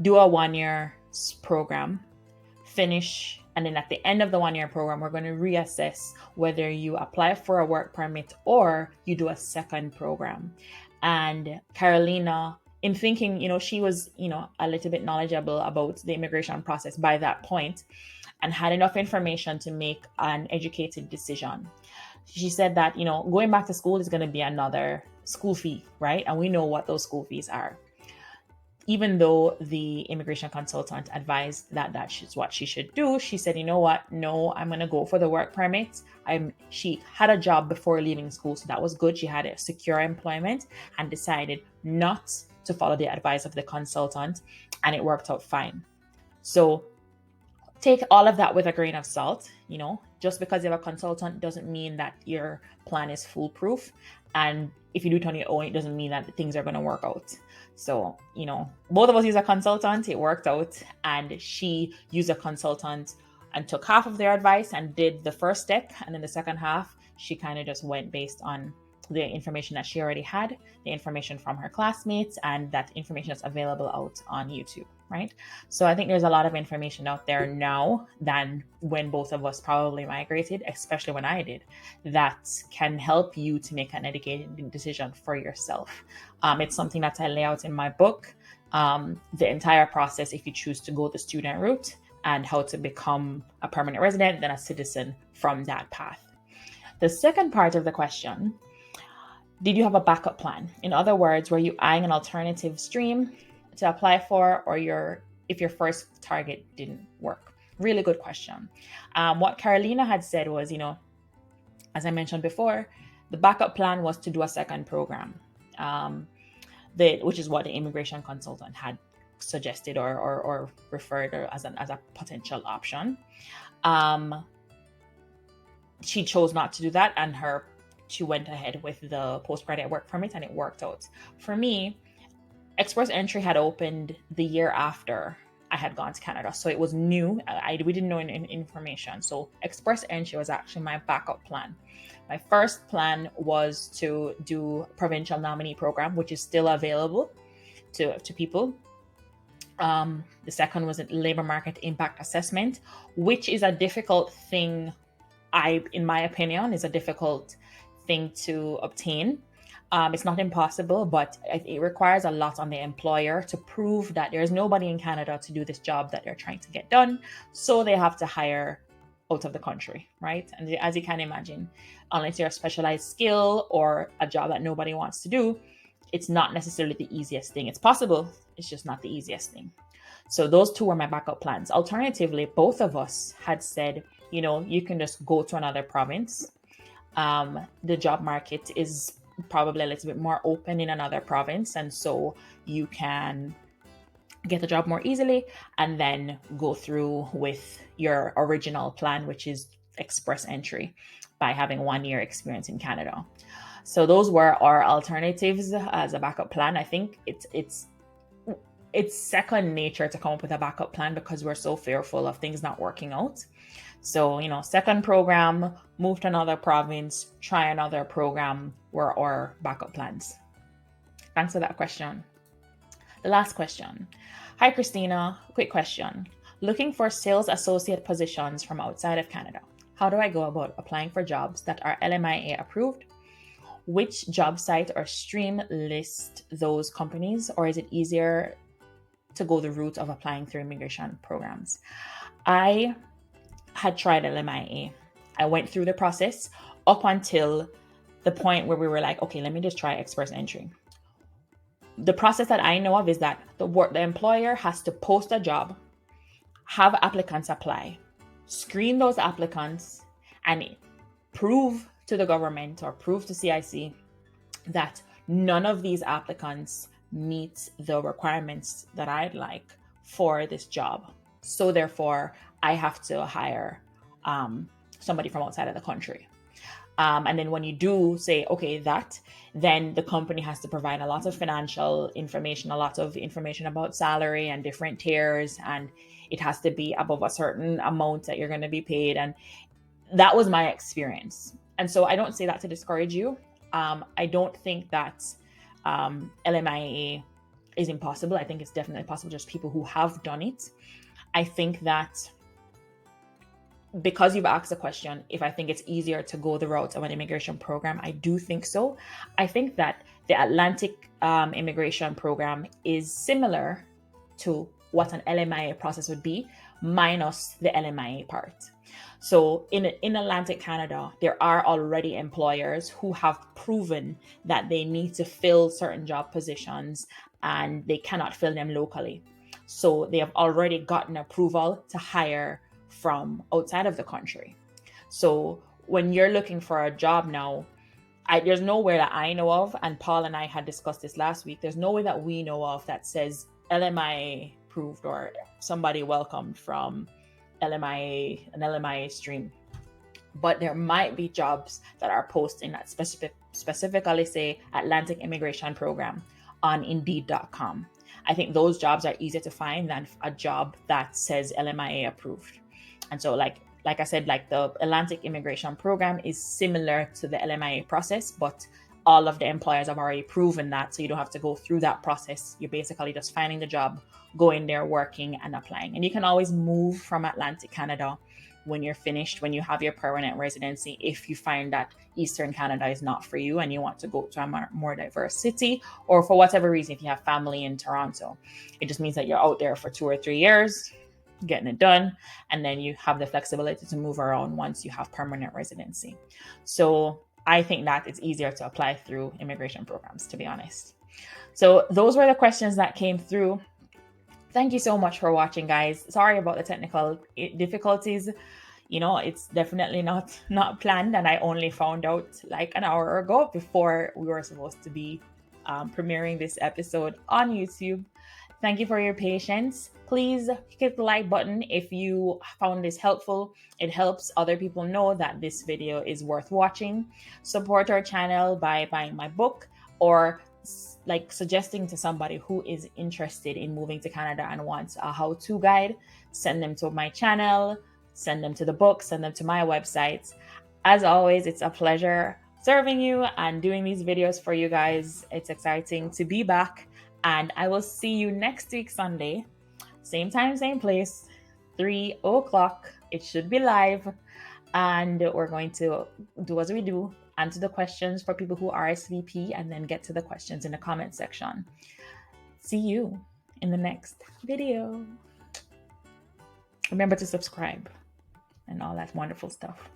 do a 1-year program, finish, and then at the end of the 1-year program, we're going to reassess whether you apply for a work permit or you do a second program. And Carolina, in thinking, she was, a little bit knowledgeable about the immigration process by that point and had enough information to make an educated decision. She said that, going back to school is going to be another school fee, right? And we know what those school fees are. Even though the immigration consultant advised that that's what she should do, she said, you know what? No, I'm going to go for the work permit. She had a job before leaving school, so that was good. She had a secure employment and decided not to follow the advice of the consultant, and it worked out fine. So take all of that with a grain of salt. Just because you have a consultant doesn't mean that your plan is foolproof. And if you do it on your own, it doesn't mean that things are going to work out. So, both of us use a consultant. It worked out. And she used a consultant and took half of their advice and did the first step. And then the second half, she kind of just went based on the information that she already had, the information from her classmates, and that information that's available out on YouTube, right? So I think there's a lot of information out there now than when both of us probably migrated, especially when I did, that can help you to make an educated decision for yourself. It's something that I lay out in my book, the entire process if you choose to go the student route, and how to become a permanent resident, then a citizen from that path. The second part of the question, did you have a backup plan? In other words, were you eyeing an alternative stream to apply for, or if your first target didn't work? Really good question. What Carolina had said was, as I mentioned before, the backup plan was to do a second program, which is what the immigration consultant had suggested or referred as a potential option. She chose not to do that, and she went ahead with the postgraduate work permit, and it worked out. For me, Express Entry had opened the year after I had gone to Canada, so it was new. We didn't know any information. So Express Entry was actually my backup plan. My first plan was to do provincial nominee program, which is still available to people. The second was a labor market impact assessment, which is a difficult thing. In my opinion, is a difficult thing to obtain. It's not impossible, but it requires a lot on the employer to prove that there's nobody in Canada to do this job that they're trying to get done. So they have to hire out of the country, right? And as you can imagine, unless you're a specialized skill or a job that nobody wants to do, it's not necessarily the easiest thing. It's possible, it's just not the easiest thing. So those two were my backup plans. Alternatively, both of us had said, you can just go to another province. The job market is probably a little bit more open in another province, and so you can get a job more easily and then go through with your original plan, which is Express Entry, by having 1 year experience in Canada. So those were our alternatives as a backup plan. I think it's second nature to come up with a backup plan because we're so fearful of things not working out. So, second program, move to another province, try another program were our backup plans. Thanks for that question. The last question. Hi, Christina. Quick question. Looking for sales associate positions from outside of Canada. How do I go about applying for jobs that are LMIA approved? Which job site or stream list those companies, or is it easier to go the route of applying through immigration programs? I had tried LMIA. I went through the process up until the point where we were like, okay, let me just try Express Entry. The process that I know of is that the employer has to post a job, have applicants apply, screen those applicants, and prove to the government or prove to CIC that none of these applicants meet the requirements that I'd like for this job. So therefore, I have to hire somebody from outside of the country. And then when you do say, okay, then the company has to provide a lot of financial information, a lot of information about salary and different tiers, and it has to be above a certain amount that you're going to be paid. And that was my experience. And so I don't say that to discourage you. I don't think that LMIA is impossible. I think it's definitely possible, just people who have done it. I think that because you've asked the question, if I think it's easier to go the route of an immigration program, I do think so. I think that the Atlantic immigration program is similar to what an LMIA process would be, minus the LMIA part. So in Atlantic Canada, there are already employers who have proven that they need to fill certain job positions and they cannot fill them locally. So they have already gotten approval to hire from outside of the country. So when you're looking for a job now, there's nowhere that I know of, and Paul and I had discussed this last week, there's no way that we know of that says LMIA approved or somebody welcomed from an LMIA stream. But there might be jobs that are posting that specifically say Atlantic Immigration Program on Indeed.com. I think those jobs are easier to find than a job that says LMIA approved. And so like I said, like the Atlantic Immigration Program is similar to the LMIA process, but all of the employers have already proven that. So you don't have to go through that process. You're basically just finding the job, going there, working and applying. And you can always move from Atlantic Canada when you're finished, when you have your permanent residency, if you find that Eastern Canada is not for you and you want to go to a more diverse city, or for whatever reason, if you have family in Toronto, it just means that you're out there for 2 or 3 years, getting it done, and then you have the flexibility to move around once you have permanent residency. So I think that it's easier to apply through immigration programs, to be honest. So those were the questions that came through. Thank you so much for watching, guys. Sorry about the technical difficulties. It's definitely not planned, and I only found out like an hour ago before we were supposed to be premiering this episode on YouTube. Thank you for your patience. Please hit the like button if you found this helpful. It helps other people know that this video is worth watching. Support our channel by buying my book or like suggesting to somebody who is interested in moving to Canada and wants a how-to guide. Send them to my channel, send them to the book, send them to my website. As always, it's a pleasure serving you and doing these videos for you guys. It's exciting to be back. And I will see you next week, Sunday. Same time, same place, 3 o'clock. It should be live. And we're going to do as we do, answer the questions for people who RSVP, and then get to the questions in the comment section. See you in the next video. Remember to subscribe and all that wonderful stuff.